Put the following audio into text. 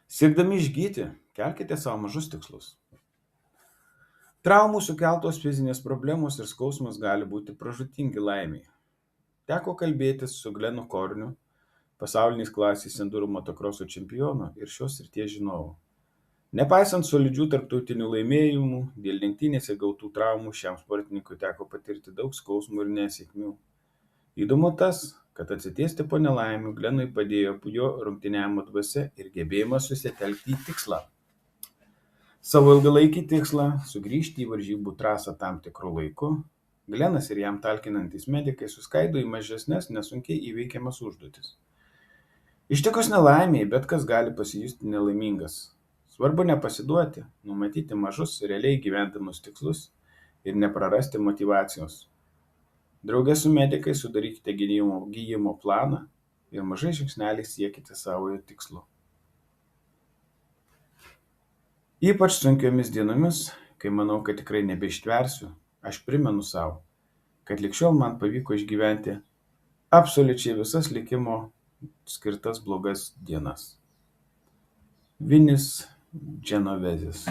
Siekdami išgyti, kelkite savo mažus tikslus. Traumų sukeltos fizinės problemos ir skausmas gali būti pražūtingi laimiai. Teko kalbėtis su Glenu Korniu, pasaulinės klasės enduro motokroso čempionu ir šios srities žinovu. Nepaisant solidžių tarptautinių laimėjimų, dėl lenktynėse gautų traumų šiam sportininkui teko patirti daug skausmų ir nesėkmių. Įdomu tas, kad atsitiesti po nelaimių Glenui padėjo jo rungtyniavimo dvasia ir gebėjimas susitelkti į tikslą. Savo ilgalaikį tikslą - sugrįžti į varžybų trasą tam tikru laiku, Glenas ir jam talkinantys medikai suskaido į mažesnes, nesunkiai įveikiamas užduotis. Ištikus nelaimiai, bet kas gali pasijusti nelaimingas. Svarbu nepasiduoti, numatyti mažus, realiai gyventamus tikslus ir neprarasti motyvacijos. Drauge su medikais sudarykite gydymo planą ir mažais žingsneliais siekite savojo tikslo. Ypač sunkiomis dienomis, kai manau, kad tikrai nebeištversiu, aš primenu savo, kad lig šiol man pavyko išgyventi absoliučiai visas likimo skirtas blogas dienas. Vinis Genovezis.